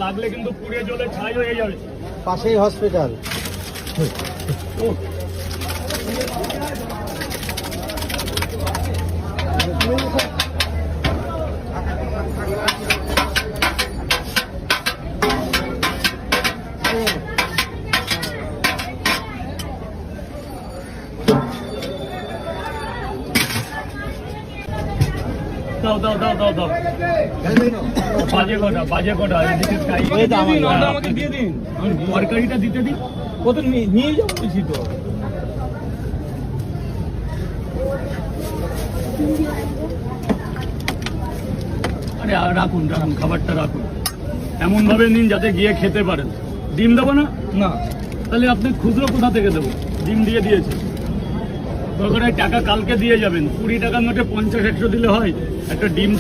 লাগলে কিন্তু পুড়ে জলে ছাই হয়ে যাবে। পাশেই হসপিটাল। দাও দাও দাও দাও দাও বাজে কটা আমাকে দিয়ে দিন, তরকারিটা দিতে দিন। কত নিয়ে যাবো বলছি তো। আরে রাখুন রাখুন, খাবারটা রাখুন, এমন ভাবে নিন যাতে গিয়ে খেতে পারেন। ডিম দেবো না? না, তাহলে আপনি খুচরো কোথা থেকে দেবো? ডিম দিয়ে দিয়েছে। দরকার হয় টাকা কালকে দিয়ে যাবেন, 20 টাকার নোটে 50-100 দিলে হয়। একটা ডিম